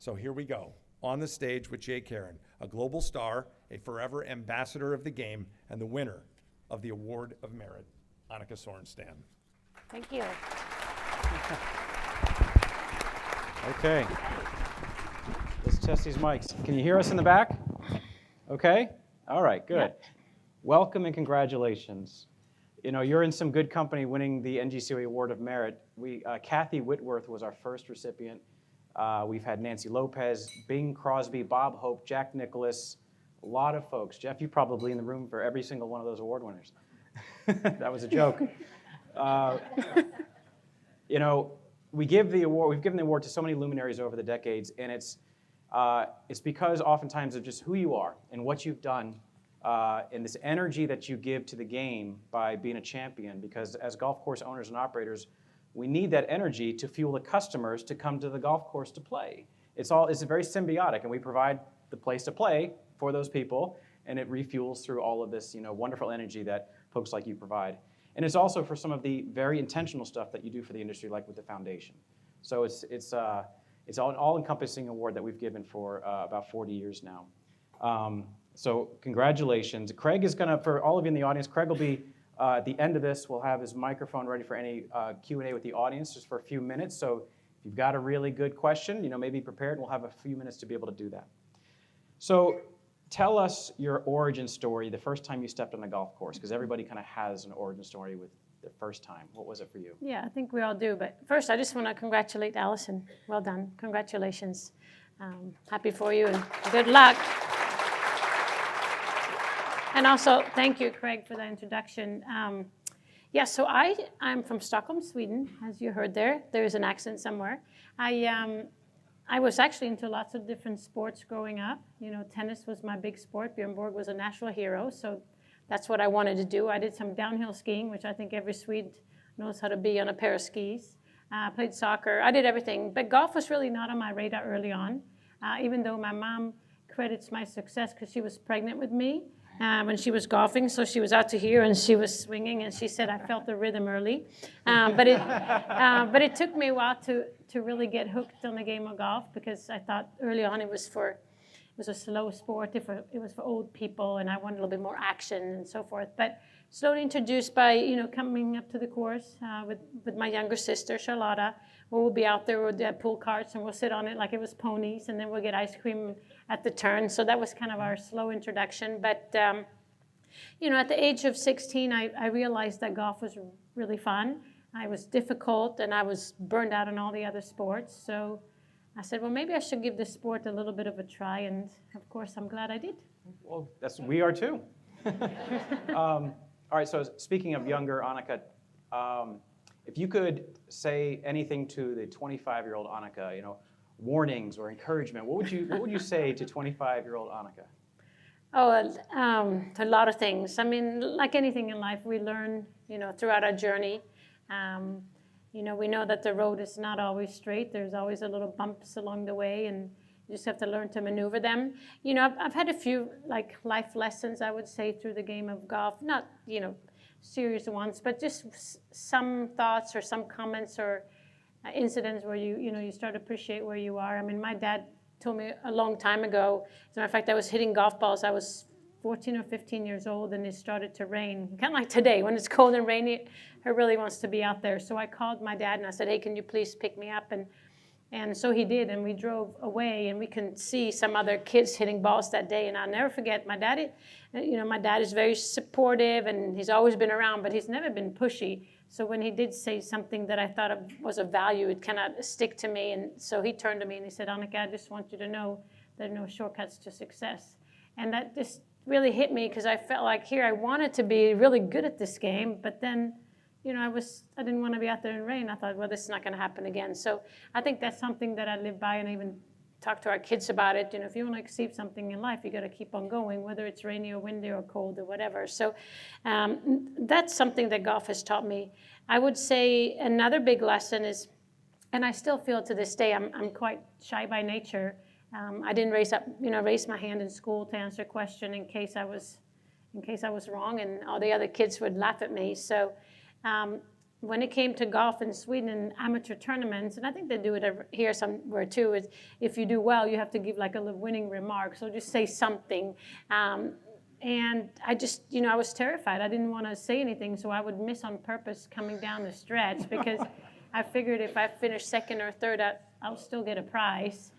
So here we go. On the stage with Jay Karen, a global star, a forever ambassador of the game, and the winner of the Award of Merit, Annika Sorenstam. Thank you. Okay. Let's test these mics. Can you hear us in the back? Okay? All right, good. Yeah. Welcome and congratulations. You know, you're in some good company winning the NGCOA Award of Merit. Kathy Whitworth was our first recipient. We've had Nancy Lopez, Bing Crosby, Bob Hope, Jack Nicklaus, a lot of folks. Jeff, you're probably in the room for every single one of those award winners. That was a joke. You know, we've given the award to so many luminaries over the decades, and it's because oftentimes of just who you are and what you've done, and this energy that you give to the game by being a champion. Because as golf course owners and operators, we need that energy to fuel the customers to come to the golf course to play. It's very symbiotic, and we provide the place to play for those people, and it refuels through all of this, wonderful energy that folks like you provide. And it's also for some of the very intentional stuff that you do for the industry, like with the foundation. So it's an all-encompassing award that we've given for about 40 years now. So congratulations. Craig is gonna, for all of you in the audience, Craig will be, at the end of this, we'll have his microphone ready for any Q&A with the audience just for a few minutes. So if you've got a really good question, maybe prepared, we'll have a few minutes to be able to do that. So tell us your origin story, the first time you stepped on a golf course, because everybody kind of has an origin story with the first time. What was it for you? Yeah, I think we all do. But first, I just want to congratulate Allison. Well done. Congratulations. Happy for you and good luck. And also, thank you, Craig, for the introduction. Yeah, so I'm from Stockholm, Sweden, as you heard there. There's an accent somewhere. I was actually into lots of different sports growing up. Tennis was my big sport. Björn Borg was a national hero, so that's what I wanted to do. I did some downhill skiing, which I think every Swede knows how to be on a pair of skis. Played soccer. I did everything. But golf was really not on my radar early on, even though my mom credits my success because she was pregnant with me when she was golfing. So she was out to here, and she was swinging, and she said I felt the rhythm early. But it took me a while to really get hooked on the game of golf because I thought early on it was a slow sport. It was for old people, and I wanted a little bit more action and so forth. But slowly introduced by coming up to the course with my younger sister Charlotta, where we'll be out there with the pool carts and we'll sit on it like it was ponies, and then we'll get ice cream at the turn. So that was kind of our slow introduction. But at the age of 16, I realized that golf was really fun. I was difficult, and I was burned out on all the other sports. So I said, well, maybe I should give this sport a little bit of a try, and of course, I'm glad I did. Well, we are too. All right, so speaking of younger Annika, if you could say anything to the 25-year-old Annika, warnings or encouragement, what would you say to 25-year-old Annika? Oh, a lot of things. I mean, like anything in life, we learn, throughout our journey. We know that the road is not always straight. There's always a little bumps along the way, and you just have to learn to maneuver them. I've had a few life lessons, I would say, through the game of golf. Not, serious ones, but just some thoughts or some comments or incidents where you start to appreciate where you are. I mean, my dad told me a long time ago, as a matter of fact, I was hitting golf balls. I was 14 or 15 years old, and it started to rain. Kind of like today, when it's cold and rainy, he really wants to be out there. So I called my dad, and I said, hey, can you please pick me up? And so he did, and we drove away, and we can see some other kids hitting balls that day. And I'll never forget, my dad is very supportive, and he's always been around, but he's never been pushy. So when he did say something that I thought was of value, it kind of stick to me. And so he turned to me and he said, Annika, I just want you to know there are no shortcuts to success. And that just really hit me because I felt like here I wanted to be really good at this game, but then I didn't want to be out there in rain. I thought, well, this is not going to happen again. So I think that's something that I live by, and I even talk to our kids about it. If you want to achieve something in life, you got to keep on going, whether it's rainy or windy or cold or whatever. So that's something that golf has taught me. I would say another big lesson is, and I still feel to this day, I'm quite shy by nature. I didn't raise my hand in school to answer a question in case I was wrong, and all the other kids would laugh at me. So when it came to golf in Sweden and amateur tournaments, and I think they do it here somewhere too, is if you do well, you have to give like a little winning remark. So just say something. And I just, I was terrified. I didn't want to say anything, so I would miss on purpose coming down the stretch because I figured if I finished second or third, I'll still get a prize.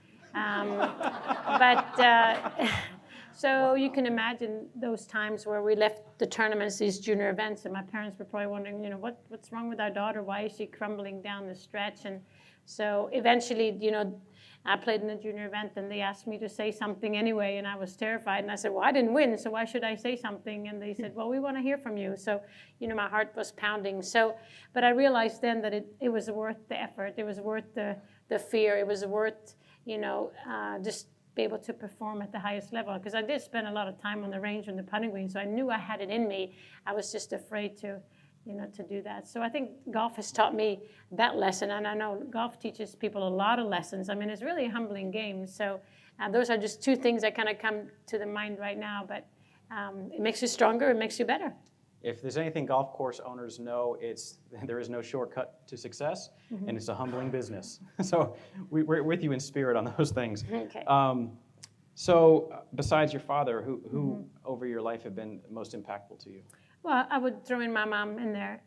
So you can imagine those times where we left the tournaments, these junior events, and my parents were probably wondering, what's wrong with our daughter? Why is she crumbling down the stretch? And so eventually, I played in a junior event, and they asked me to say something anyway, and I was terrified. And I said, well, I didn't win, so why should I say something? And they said, well, we want to hear from you. So, my heart was pounding. So, but I realized then that it was worth the effort. It was worth the fear. It was worth, just be able to perform at the highest level. Because I did spend a lot of time on the range and the putting green, so I knew I had it in me. I was just afraid to do that. So I think golf has taught me that lesson, and I know golf teaches people a lot of lessons. I mean, it's really a humbling game. So those are just two things that kind of come to the mind right now, but it makes you stronger, it makes you better. If there's anything golf course owners know, it's there is no shortcut to success, and it's a humbling business. So we're with you in spirit on those things. Okay. So besides your father, who over your life have been most impactful to you? Well, I would throw in my mom in there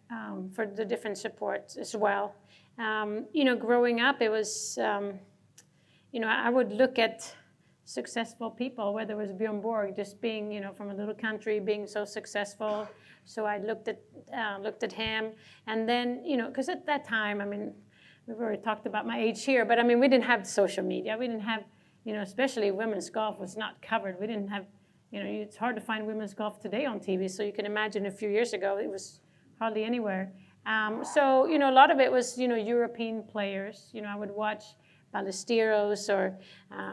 for the different supports as well. Growing up, it was, I would look at successful people, whether it was Bjorn Borg, just being, from a little country, being so successful. So I looked at him, and then, because at that time, I mean, we've already talked about my age here, but I mean, we didn't have social media. We didn't have, especially women's golf was not covered. We didn't have, it's hard to find women's golf today on TV. So you can imagine a few years ago, it was hardly anywhere. So, a lot of it was, European players. I would watch Ballesteros or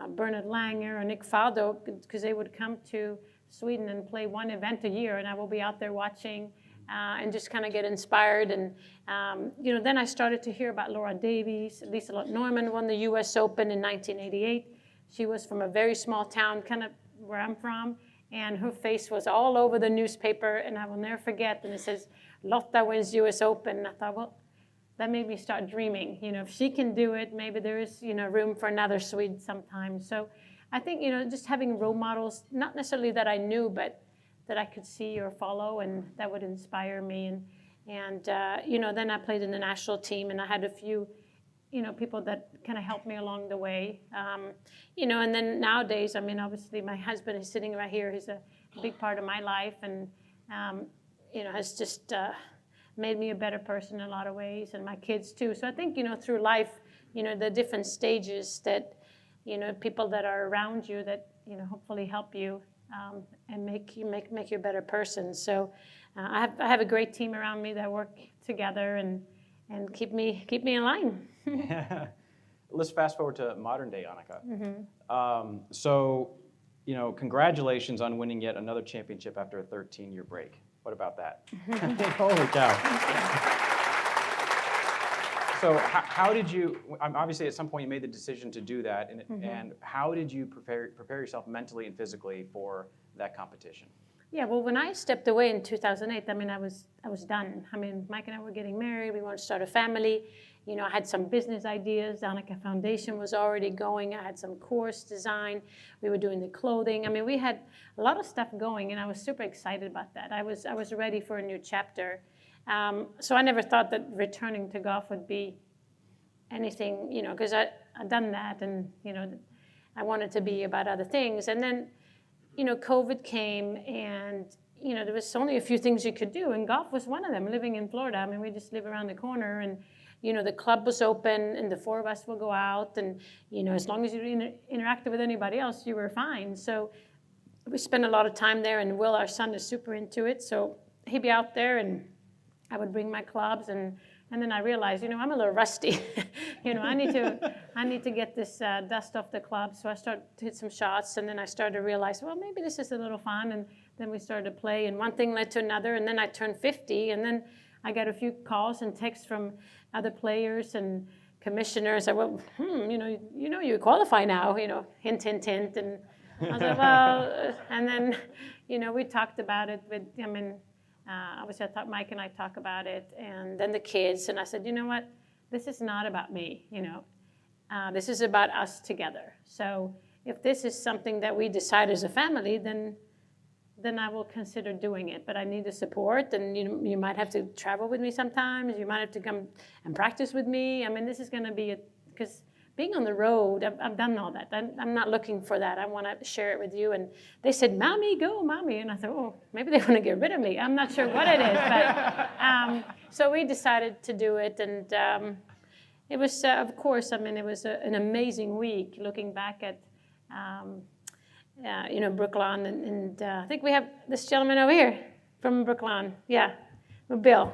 Bernard Langer or Nick Faldo, because they would come to Sweden and play one event a year, and I will be out there watching and just kind of get inspired. And, then I started to hear about Laura Davies. Lisa Norman won the US Open in 1988. She was from a very small town, kind of where I'm from, and her face was all over the newspaper, and I will never forget, and it says, Lotta wins US Open. And I thought, well, that made me start dreaming. If she can do it, maybe there is, room for another Swede sometime. So I think, just having role models, not necessarily that I knew, but that I could see or follow, and that would inspire me. And then I played in the national team, and I had a few, people that kind of helped me along the way. And then nowadays, I mean, obviously my husband is sitting right here. He's a big part of my life, and, has just made me a better person in a lot of ways, and my kids too. So I think, through life, the different stages that, people that are around you that, hopefully help you and make you a better person. So I have a great team around me that work together and keep me in line. Let's fast forward to modern day Annika. So, congratulations on winning yet another championship after a 13-year break. What about that? Holy cow. So how did you, obviously at some point you made the decision to do that, and how did you prepare yourself mentally and physically for that competition? Yeah, well, when I stepped away in 2008, I mean, I was done. I mean, Mike and I were getting married. We wanted to start a family. I had some business ideas. The Annika Foundation was already going. I had some course design. We were doing the clothing. I mean, we had a lot of stuff going, and I was super excited about that. I was ready for a new chapter. So I never thought that returning to golf would be anything, because I'd done that, and, I wanted to be about other things. And then, COVID came, and, there was only a few things you could do, and golf was one of them. Living in Florida, I mean, we just live around the corner, and, the club was open, and the four of us would go out, and, as long as you interacted with anybody else, you were fine. So we spent a lot of time there, and Will, our son, is super into it, so he'd be out there, and I would bring my clubs, and then I realized, I'm a little rusty. I need to get this dust off the club. So I started to hit some shots, and then I started to realize, well, maybe this is a little fun. And then we started to play, and one thing led to another. And then I turned 50, and then I got a few calls and texts from other players and commissioners. I went, you qualify now. Hint, hint, hint. And I was like, well, and then, we talked about it with, Obviously, I thought Mike and I talk about it, and then the kids. And I said, you know what? This is not about me. This is about us together. So if this is something that we decide as a family, then I will consider doing it. But I need the support, and you might have to travel with me sometimes. You might have to come and practice with me. I mean, this is going to be because being on the road, I've done all that. I'm not looking for that. I want to share it with you. And they said, Mommy, go, Mommy. And I thought, oh, maybe they want to get rid of me. I'm not sure what it is. But so we decided to do it. And it was, of course, I mean, it was an amazing week looking back at, Brookline. And I think we have this gentleman over here from Brookline. Yeah, Bill.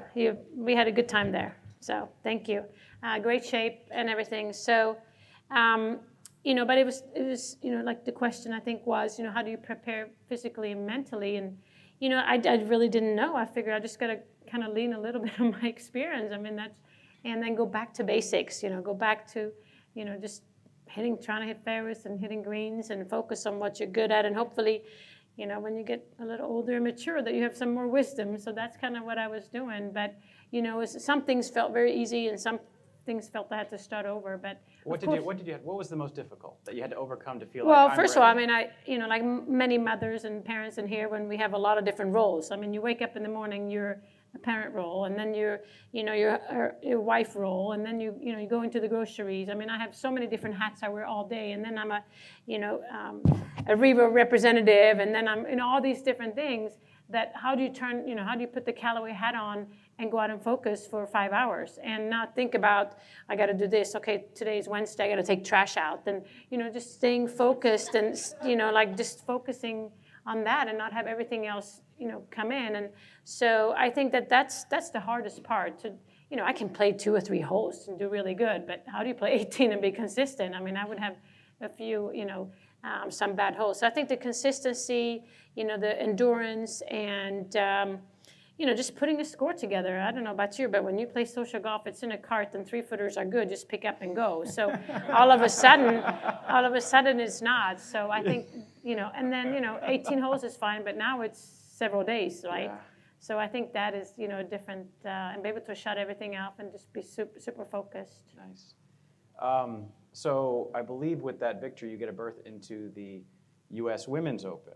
We had a good time there. So thank you. Great shape and everything. So, but it was, like the question I think was, how do you prepare physically and mentally? And, I really didn't know. I figured I just got to kind of lean a little bit on my experience. I mean, and then go back to basics, go back to, just trying to hit fairways and hitting greens and focus on what you're good at. And hopefully, when you get a little older and mature, that you have some more wisdom. So that's kind of what I was doing. But, some things felt very easy and some things felt I had to start over. But what was the most difficult that you had to overcome to feel well, like first of all, I mean, like many mothers and parents in here, when we have a lot of different roles. I mean, you wake up in the morning, you're a parent role, and then you're your wife role, and then you go into the groceries. I mean, I have so many different hats I wear all day, and then I'm a Riva representative, and then I'm all these different things. That how do you put the Callaway hat on and go out and focus for 5 hours and not think about, I got to do this. Okay, today's Wednesday, I got to take trash out. And, just staying focused and, like just focusing on that and not have everything else, come in. And so I think that's the hardest part. To, I can play 2 or 3 holes and do really good, but how do you play 18 and be consistent? I mean, I would have a few, some bad holes. So I think the consistency, the endurance, and just putting a score together. I don't know about you, but when you play social golf, it's in a cart and 3-footers are good. Just pick up and go. So all of a sudden it's not. So I think, and then, 18 holes is fine, but now it's several days, right? Yeah. So I think that is, a different, and be able to shut everything off and just be super, super focused. Nice. So I believe with that victory, you get a berth into the U.S. Women's Open.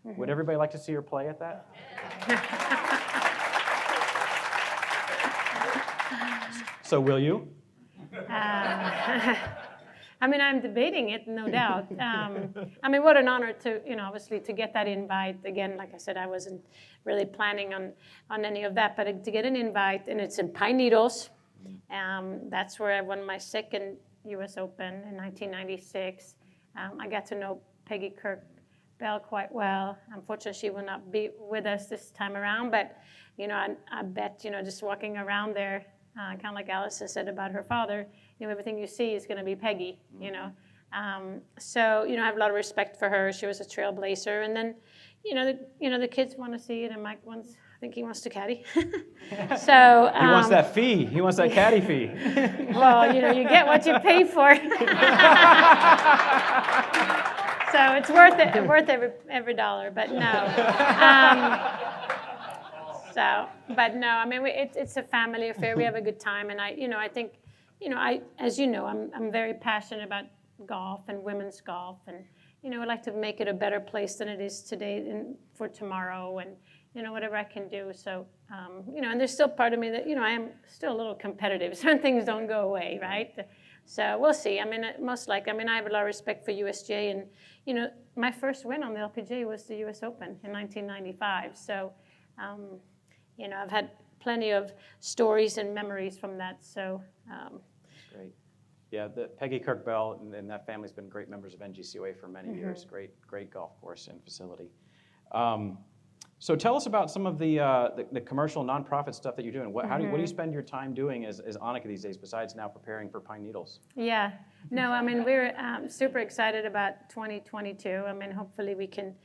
Mm-hmm. Would everybody like to see her play at that? So will you? I mean, I'm debating it, no doubt. I mean, what an honor to, obviously to get that invite. Again, like I said, I wasn't really planning on any of that, but to get an invite, and it's in Pine Needles. That's where I won my second U.S. Open in 1996. I got to know Peggy Kirk-Bell quite well. Unfortunately, she will not be with us this time around, but, I bet, just walking around there, kind of like Allison said about her father, everything you see is going to be Peggy, So, I have a lot of respect for her. She was a trailblazer. And then, the kids want to see it, and Mike I think he wants to caddy. So he wants that fee. He wants that caddy fee. Well, you get what you pay for. So it's worth every dollar. But no. I mean, it's a family affair. We have a good time, and I think, as I'm very passionate about golf and women's golf, and I'd like to make it a better place than it is today and for tomorrow, and whatever I can do. So, and there's still part of me that, I am still a little competitive. Certain things don't go away, right? So we'll see. I mean, I have a lot of respect for USGA, and my first win on the LPGA was the US Open in 1995. So, I've had plenty of stories and memories from that. So. Great. Yeah, Peggy Kirk-Bell and that family's been great members of NGCOA for many years. Great golf course and facility. So tell us about some of the commercial nonprofit stuff that you're doing. What do you spend your time doing as Annika these days, besides now preparing for Pine Needles? Yeah, no, I mean, we're super excited about 2022. I mean, hopefully we can,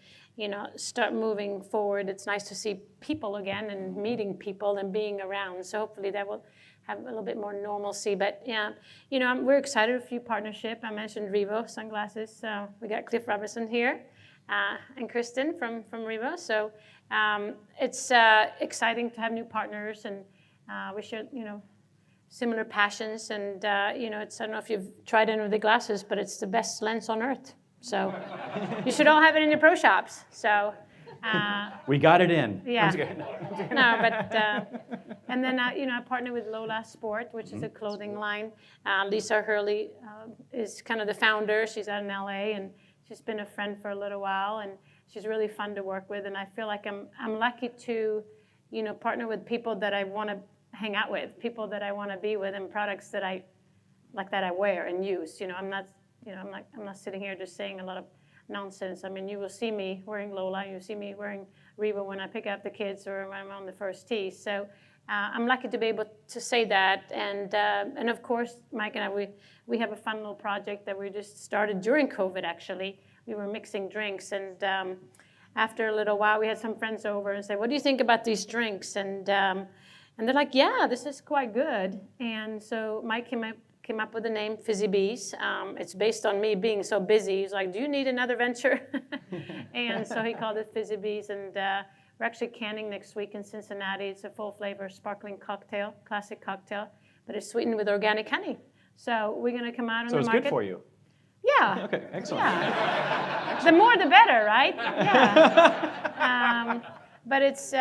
start moving forward. It's nice to see people again and meeting people and being around. So hopefully that will have a little bit more normalcy. But yeah, we're excited with a few partnership. I mentioned Revo sunglasses. We got Cliff Robertson here. and Kristen from Riva. So it's exciting to have new partners, and we share, similar passions. And, it's, I don't know if you've tried any of the glasses, but it's the best lens on earth. So you should all have it in your pro shops. So We got it in. yeah. That's good. No, but and then I partner with Lola Sport, which is a clothing line. Lisa Hurley is kind of the founder. She's out in LA, and she's been a friend for a little while, and she's really fun to work with. And I feel like I'm lucky to, partner with people that I want to hang out with, people that I want to be with, and products that I wear and use. I'm not sitting here just saying a lot of nonsense. I mean, you will see me wearing Lola, you see me wearing Riva when I pick up the kids or when I'm on the first tee. So I'm lucky to be able to say that. And of course, Mike and I, we have a fun little project that we just started during COVID, actually. We were mixing drinks, and after a little while, we had some friends over and said, what do you think about these drinks? And they're like, yeah, this is quite good. And so Mike came up with the name Fizzy Bees. It's based on me being so busy. He's like, do you need another venture? And so he called it Fizzy Bees. And we're actually canning next week in Cincinnati. It's a full flavor sparkling cocktail, classic cocktail, but it's sweetened with organic honey. So we're going to come out on the market. So it's good for you. Yeah. Okay, excellent. Yeah. The more the better, right? Yeah. But it's,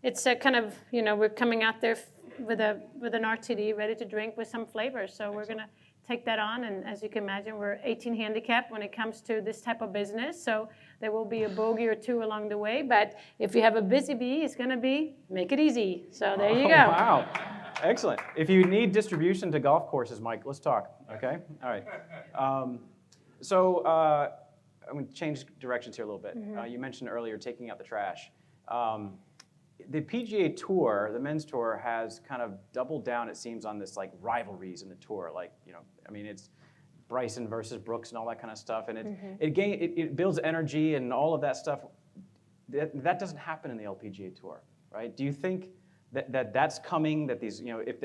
it's a kind of, we're coming out there with an RTD ready to drink with some flavors. So we're going to take that on. And as you can imagine, we're 18 handicap when it comes to this type of business. So there will be a bogey or two along the way. But if you have a busy bee, it's going to be make it easy. So there you go. Wow. Excellent. If you need distribution to golf courses, Mike, let's talk. Okay? All right. So I'm going to change directions here a little bit. You mentioned earlier taking out the trash. The PGA Tour, the men's tour, has kind of doubled down, it seems, on this like rivalries in the tour. Like, it's Bryson versus Brooks and all that kind of stuff, and it builds energy and all of that stuff. That doesn't happen in the LPGA Tour, right? Do you think that's coming? That these,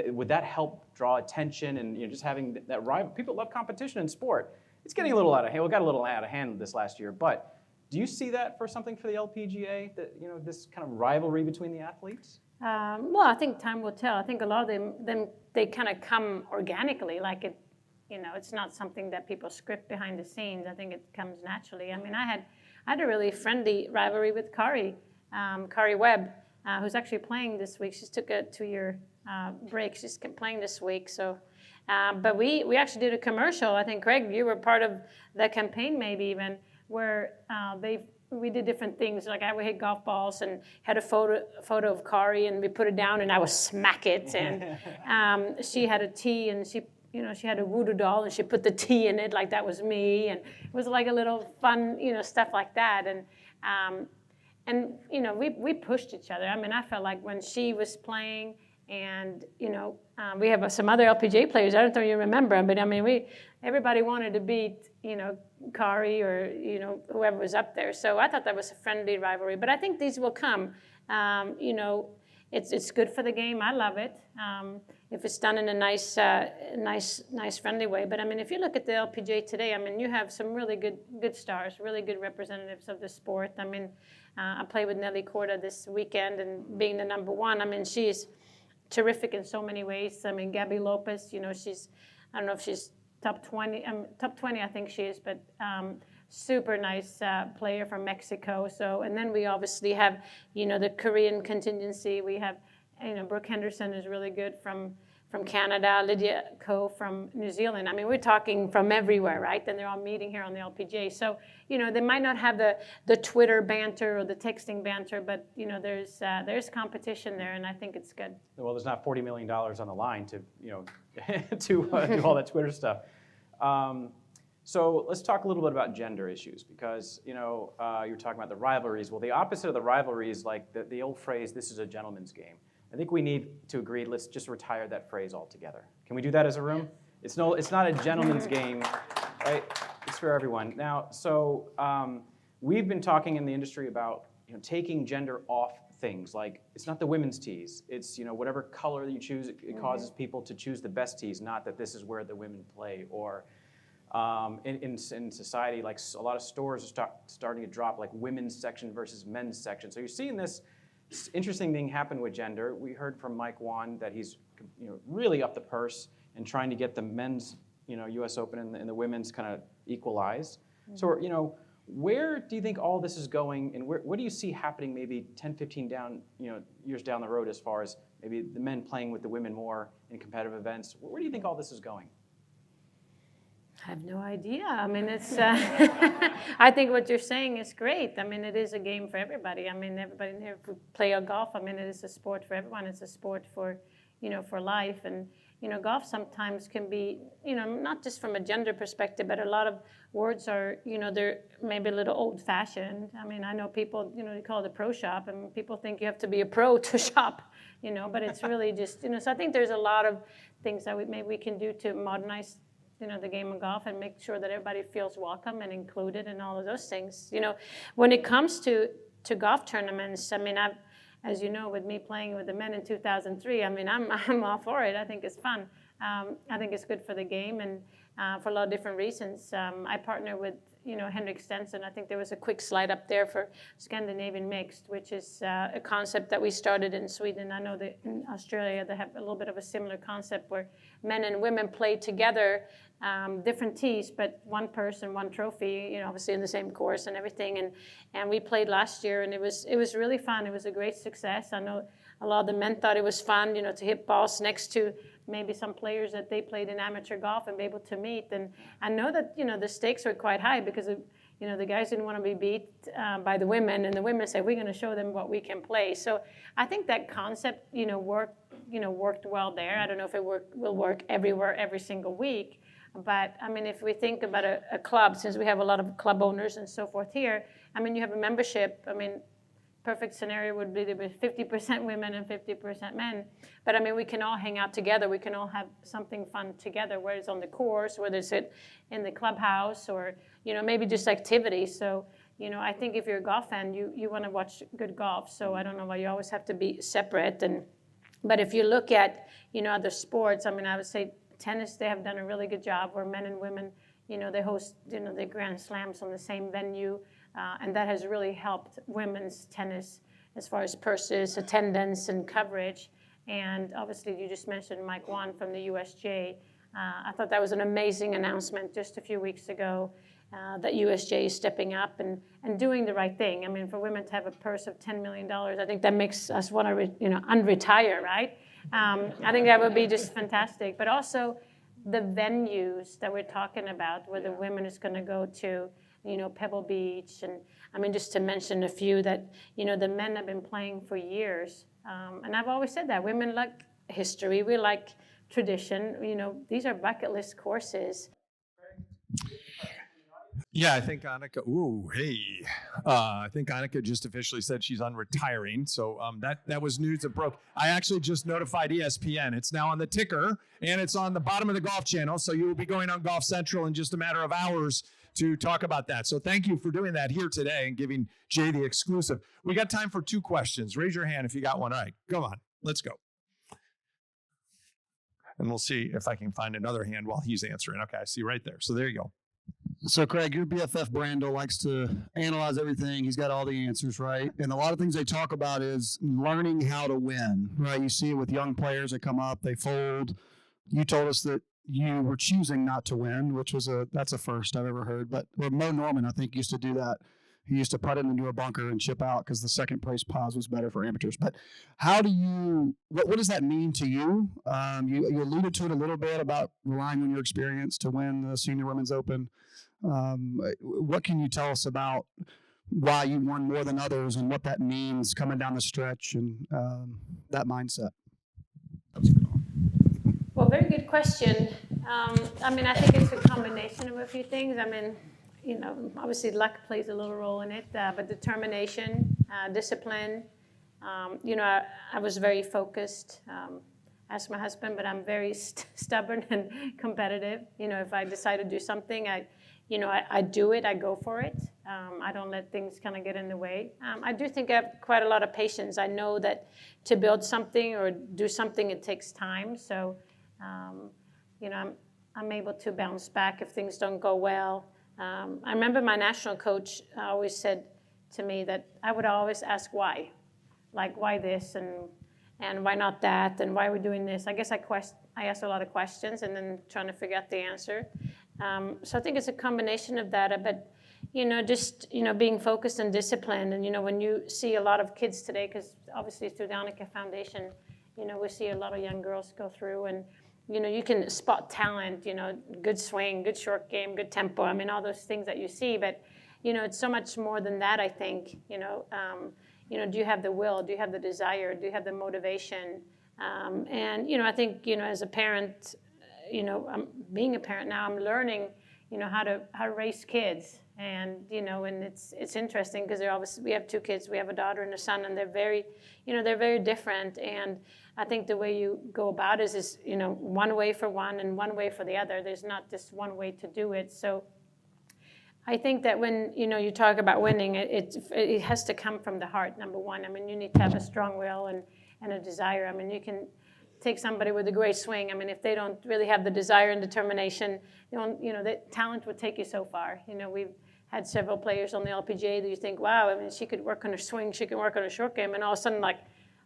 would that help draw attention and just having that rival? People love competition in sport. It's getting a little out of hand. We got a little out of hand this last year, but. Do you see that for something for the LPGA, that this kind of rivalry between the athletes? Well, I think time will tell. I think a lot of them they kind of come organically, like it, it's not something that people script behind the scenes. I think it comes naturally. I mean, I had a really friendly rivalry with Kari Webb, who's actually playing this week. She took a 2-year break. She's playing this week. So, but we actually did a commercial. I think, Craig, you were part of the campaign, maybe even. Where we did different things. Like I would hit golf balls and had a photo of Kari, and we put it down, and I would smack it. And she had a tea, and she had a voodoo doll, and she put the tea in it, like that was me. And it was like a little fun, stuff like that. And we pushed each other. I mean, I felt like when she was playing, and we have some other LPGA players. I don't know if you remember, but I mean, everybody wanted to beat Kari or whoever was up there. So I thought that was a friendly rivalry. But I think these will come. It's good for the game. I love it if it's done in a nice friendly way. But I mean, if you look at the LPGA today, I mean, you have some really good stars, really good representatives of the sport. I mean, I played with Nelly Korda this weekend, and being the number one, I mean, she's terrific in so many ways. I mean, Gabby Lopez, she's, I don't know if she's top 20, I think she is, but super nice player from Mexico. So, and then we obviously have, the Korean contingency. We have, Brooke Henderson is really good from Canada, Lydia Ko from New Zealand. I mean, we're talking from everywhere, right? And they're all meeting here on the LPGA. So, they might not have the Twitter banter or the texting banter, but, there's competition there, and I think it's good. Well, there's not $40 million on the line to, to do all that Twitter stuff. So let's talk a little bit about gender issues, because, you're talking about the rivalries. Well, the opposite of the rivalry is like the old phrase, this is a gentleman's game. I think we need to agree, let's just retire that phrase altogether. Can we do that as a room? It's not a gentleman's game, right? It's for everyone. Now, so we've been talking in the industry about taking gender off things. Like, it's not the women's tees. It's whatever color you choose. It causes people to choose the best tees, not that this is where the women play. Or in society, like a lot of stores are starting to drop like women's section versus men's section. So you're seeing this interesting thing happen with gender. We heard from Mike Wan that he's really up the purse and trying to get the men's U.S. Open and the women's kind of equalized. Mm-hmm. So where do you think all this is going, and what do you see happening maybe 10, 15 years down the road as far as maybe the men playing with the women more in competitive events? Where do you think all this is going? I have no idea. I mean, it's. I think what you're saying is great. I mean, it is a game for everybody. I mean, everybody here play golf. I mean, it is a sport for everyone. It's a sport for, for life. And golf sometimes can be, not just from a gender perspective, but a lot of words are, they're maybe a little old-fashioned. I mean, I know people, they call it a pro shop, and people think you have to be a pro to shop, but it's really just, so I think there's a lot of things that maybe we can do to modernize the game of golf and make sure that everybody feels welcome and included and all of those things. When it comes to golf tournaments, I mean, as you know, with me playing with the men in 2003, I mean, I'm all for it. I think it's fun. I think it's good for the game and for a lot of different reasons. I partner with, Henrik Stenson. I think there was a quick slide up there for Scandinavian Mixed, which is a concept that we started in Sweden. I know that in Australia they have a little bit of a similar concept where men and women play together, different tees, but one person, one trophy, obviously in the same course and everything. And we played last year, and it was really fun. It was a great success. I know a lot of the men thought it was fun, to hit balls next to maybe some players that they played in amateur golf and be able to meet. And I know that, the stakes were quite high because, the guys didn't want to be beat by the women, and the women said, we're going to show them what we can play. So I think that concept, worked well there. I don't know if it will work everywhere, every single week. But, I mean, if we think about a club, since we have a lot of club owners and so forth here, I mean, you have a membership. I mean, perfect scenario would be there be 50% women and 50% men. But, I mean, we can all hang out together. We can all have something fun together, whether it's on the course, whether it's in the clubhouse, or, maybe just activities. So, I think if you're a golf fan, you want to watch good golf. So I don't know why you always have to be separate. But if you look at, other sports, I mean, I would say tennis, they have done a really good job where men and women, they host, the Grand Slams on the same venue. And that has really helped women's tennis as far as purses, attendance, and coverage. And obviously, you just mentioned Mike Wan from the USJ. I thought that was an amazing announcement just a few weeks ago that USJ is stepping up and doing the right thing. I mean, for women to have a purse of $10 million, I think that makes us want to, unretire, right? I think that would be just fantastic. But also the venues that we're talking about, where the women is going to go to, Pebble Beach, and I mean, just to mention a few that, the men have been playing for years. And I've always said that women like history, we like tradition. These are bucket list courses. Yeah, I think Annika. I think Annika just officially said she's unretiring. So that was news that broke. I actually just notified ESPN. It's now on the ticker, and it's on the bottom of the Golf Channel. So you will be going on Golf Central in just a matter of hours to talk about that. So thank you for doing that here today and giving Jay the exclusive. We got time for 2 questions. Raise your hand if you got one. All right, come on, let's go. And we'll see if I can find another hand while he's answering. Okay, I see right there. So there you go. So, Craig, your BFF Brando likes to analyze everything. He's got all the answers, right? And a lot of things they talk about is learning how to win, right? You see it with young players that come up, they fold. You told us that you were choosing not to win, which was that's a first I've ever heard. But Mo Norman, I think, used to do that. He used to putt it into a bunker and chip out because the second place pause was better for amateurs. But how do what does that mean to you? You alluded to it a little bit about relying on your experience to win the Senior Women's Open. What can you tell us about why you won more than others and what that means coming down the stretch and that mindset? Well, very good question. I mean, I think it's a combination of a few things. I mean, obviously luck plays a little role in it, but determination, discipline. I was very focused. Ask my husband, but I'm very stubborn and competitive. If I decide to do something, I do it, I go for it. I don't let things kind of get in the way. I do think I have quite a lot of patience. I know that to build something or do something, it takes time. So, I'm able to bounce back if things don't go well. I remember my national coach always said to me that I would always ask why, like why this and why not that, and why we're doing this. I guess I asked a lot of questions and then trying to figure out the answer. So I think it's a combination of that, but just being focused and disciplined. And when you see a lot of kids today, because obviously through the Annika Foundation, we see a lot of young girls go through, and you can spot talent, good swing, good short game, good tempo. I mean, all those things that you see, but it's so much more than that. I think do you have the will? Do you have the desire? Do you have the motivation? And I think as a parent, I'm being a parent now. I'm learning how to raise kids, and and it's interesting because we have 2 kids. We have a daughter and a son, and they're very different. And I think the way you go about it is one way for one and one way for the other. There's not just one way to do it. So I think that when you talk about winning, it has to come from the heart. Number one, I mean, you need to have a strong will and a desire. I mean, you can take somebody with a great swing. I mean, if they don't really have the desire and determination, the talent would take you so far. We've had several players on the LPGA that you think, wow, I mean, she could work on her swing, she can work on her short game, and all of a sudden, like,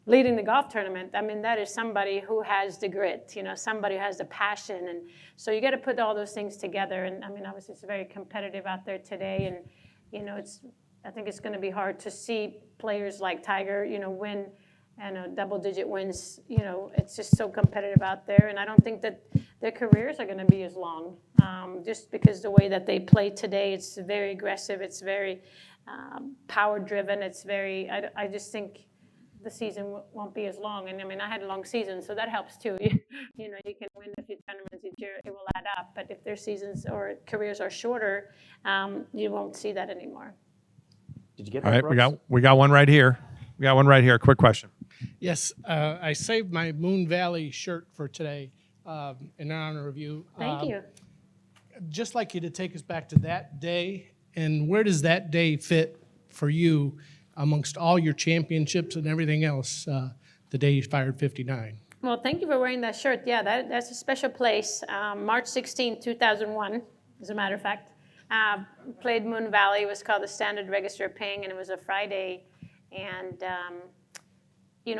leading the golf tournament. I mean, that is somebody who has the grit, somebody who has the passion. And so you got to put all those things together. And I mean, obviously it's very competitive out there today. And, I think it's going to be hard to see players like Tiger, win and double-digit wins. It's just so competitive out there. And I don't think that their careers are going to be as long, just because the way that they play today, it's very aggressive. It's very power-driven. It's very, I just think the season won't be as long. And I mean, I had a long season, so that helps too. You can win a few tournaments each year, it will add up. But if their seasons or careers are shorter, you won't see that anymore. Did you get that? All right, Brooks? we got one right here. Quick question. Yes, I saved my Moon Valley shirt for today in honor of you. Thank you. Just like you to take us back to that day, and where does that day fit for you amongst all your championships and everything else, the day you fired 59? Well, thank you for wearing that shirt. Yeah, that's a special place. March 16, 2001, as a matter of fact. Played Moon Valley. It was called the Standard Register of Ping, and it was a Friday. And,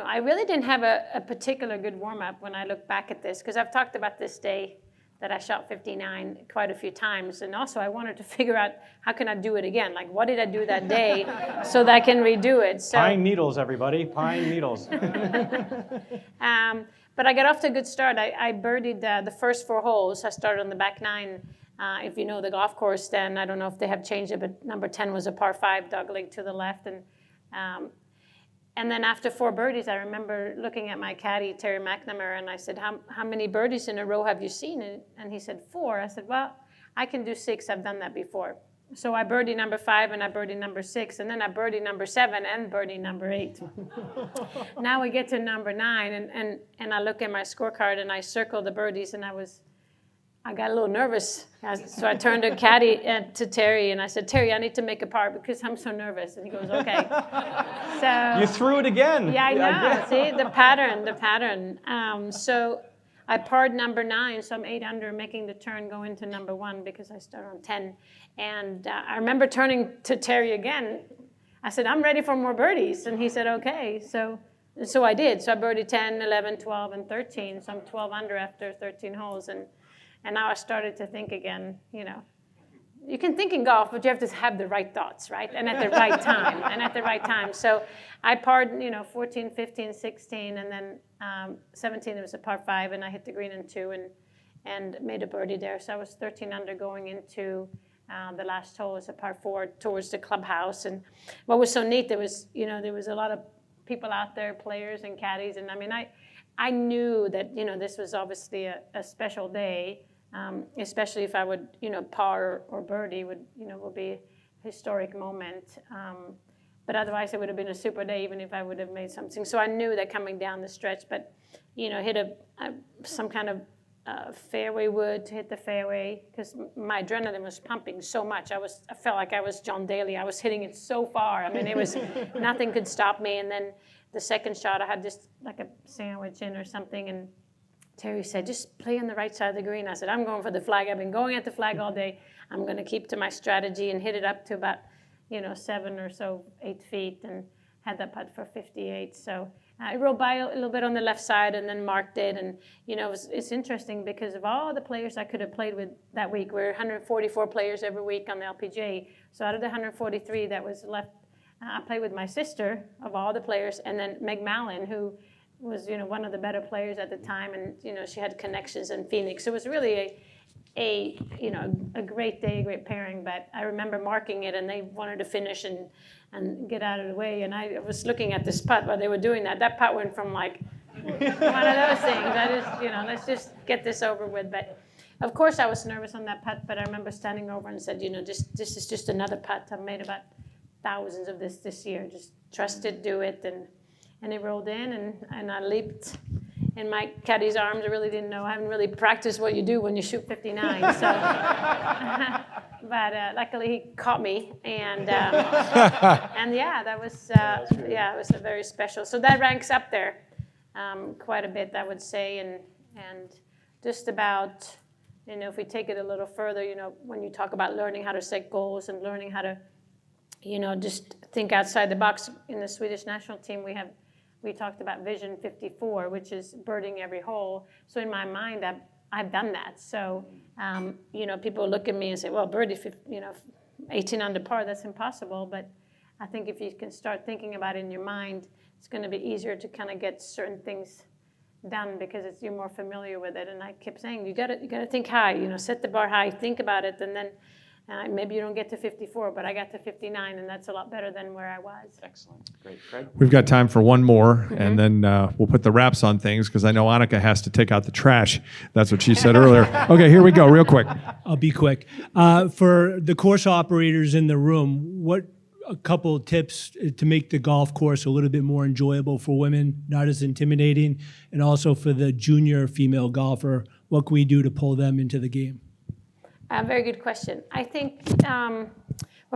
I really didn't have a particular good warm-up when I look back at this, because I've talked about this day that I shot 59 quite a few times. And also I wanted to figure out how can I do it again? Like, what did I do that day so that I can redo it? So, Pine needles, everybody, pine needles. But I got off to a good start. I birdied the first 4 holes. I started on the back 9. If you know the golf course, then I don't know if they have changed it, but number 10 was a par 5 dogleg to the left. And then after 4 birdies, I remember looking at my caddy, Terry McNamara, and I said, how many birdies in a row have you seen? And he said, 4. I said, well, I can do 6. I've done that before. So I birdied number 5, and I birdied number 6, and then I birdied number 7 and birdied number 8. Now we get to number 9, and I look at my scorecard, and I circle the birdies, and I got a little nervous. So I turned to caddy to Terry, and I said, Terry, I need to make a par because I'm so nervous. And he goes, okay. So You threw it again. yeah, I know. See, the pattern. So I parred number 9, so I'm 8 under, making the turn, go into number 1 because I start on 10. And I remember turning to Terry again. I said, I'm ready for more birdies. And he said, okay. So I did. So I birdied 10, 11, 12, and 13. So I'm 12 under after 13 holes. And now I started to think again, you can think in golf, but you have to have the right thoughts, right? And at the right time. So I parred, 14, 15, 16, and then 17, it was a par 5, and I hit the green in 2 and made a birdie there. So I was 13 under going into the last hole as a par 4 towards the clubhouse. And what was so neat, there was a lot of people out there, players and caddies. And I mean, I knew that, this was obviously a special day. Especially if I would, par or birdie would be a historic moment. But otherwise, it would have been a super day, even if I would have made something. So I knew that coming down the stretch, but, hit some kind of fairway wood to hit the fairway, because my adrenaline was pumping so much. I felt like I was John Daly. I was hitting it so far. I mean, it was, nothing could stop me. And then the second shot, I had just like a sandwich in or something, and Terry said, just play on the right side of the green. I said, I'm going for the flag. I've been going at the flag all day. I'm going to keep to my strategy and hit it up to about, 7 or so, 8 feet, and had that putt for 58. So I rolled by a little bit on the left side and then marked it. And, it's interesting because of all the players I could have played with that week. We're 144 players every week on the LPGA. So out of the 143 that was left, I played with my sister of all the players, and then Meg Mallon, who was, one of the better players at the time, and, she had connections in Phoenix. So it was really a great day, a great pairing. But I remember marking it, and they wanted to finish and get out of the way. And I was looking at this putt while they were doing that. That putt went from like one of those things. I just, let's just get this over with. But of course I was nervous on that putt, but I remember standing over and said, this is just another putt. I've made about thousands of this year. Just trust it, do it. And it rolled in, and I leaped in my caddy's arms. I really didn't know. I haven't really practiced what you do when you shoot 59. So, but luckily he caught me, and yeah, that was it was a very special. So that ranks up there quite a bit, I would say, and just about, if we take it a little further, when you talk about learning how to set goals and learning how to, just think outside the box. In the Swedish national team, we talked about Vision 54, which is birding every hole. So in my mind, I've done that. So, people look at me and say, well, birdie, 18 under par, that's impossible. But I think if you can start thinking about it in your mind, it's going to be easier to kind of get certain things done because you're more familiar with it. And I kept saying, you got to think high, set the bar high, think about it, and then maybe you don't get to 54, but I got to 59, and that's a lot better than where I was. Excellent. Great. Craig? We've got time for one more, and then we'll put the wraps on things because I know Annika has to take out the trash. That's what she said earlier. Okay, here we go, real quick. I'll be quick. For the course operators in the room, what a couple of tips to make the golf course a little bit more enjoyable for women, not as intimidating, and also for the junior female golfer, what can we do to pull them into the game? Very good question. I think, well,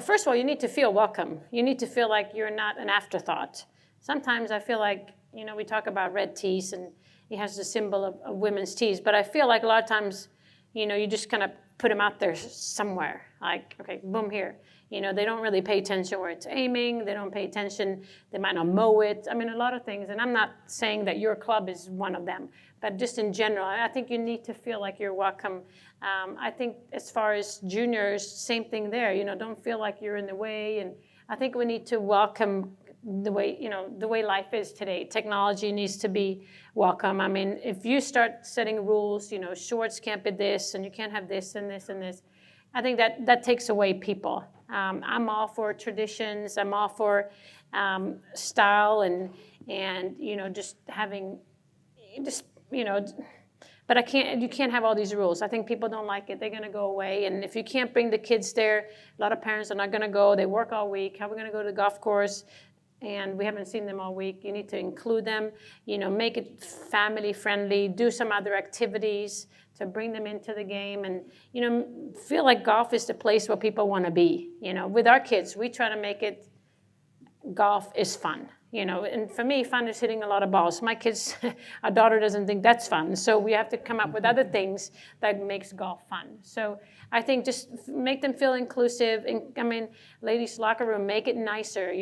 first of all, you need to feel welcome. You need to feel like you're not an afterthought. Sometimes I feel like, we talk about red tees, and it has the symbol of women's tees, but I feel like a lot of times, you just kind of put them out there somewhere. Like, okay, boom, here. They don't really pay attention where it's aiming. They don't pay attention. They might not mow it. I mean, a lot of things. And I'm not saying that your club is one of them, but just in general, I think you need to feel like you're welcome. I think as far as juniors, same thing there. Don't feel like you're in the way. And I think we need to welcome the way life is today. Technology needs to be welcome. I mean, if you start setting rules, shorts can't be this, and you can't have this and this and this, I think that takes away people. I'm all for traditions. I'm all for style and just having but you can't have all these rules. I think people don't like it. They're going to go away. And if you can't bring the kids there, a lot of parents are not going to go. They work all week. How are we going to go to the golf course? And we haven't seen them all week. You need to include them, make it family friendly, do some other activities to bring them into the game, and, feel like golf is the place where people want to be. With our kids, we try to make it, golf is fun. And for me, fun is hitting a lot of balls. My kids, our daughter doesn't think that's fun. So we have to come up with other things that makes golf fun. So I think just make them feel inclusive. And ladies' locker room, make it nicer.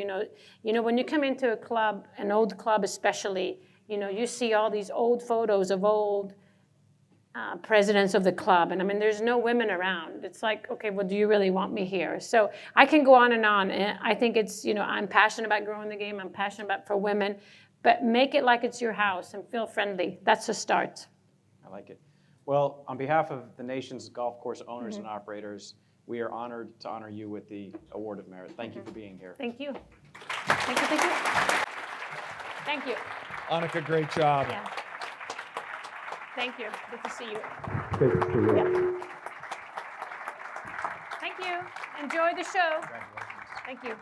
When you come into a club, an old club especially, you see all these old photos of old presidents of the club. And there's no women around. It's like, okay, well, do you really want me here? So I can go on. And I think it's, I'm passionate about growing the game. I'm passionate about for women, but make it like it's your house and feel friendly. That's a start. I like it. Well, on behalf of the nation's golf course owners and operators, we are honored to honor you with the Award of Merit. Thank you for being here. Thank you. Thank you. Thank you. Thank you. Annika, great job. Yeah. Thank you. Good to see you. Good to see you. Yeah. Thank you. Enjoy the show. Congratulations. Thank you.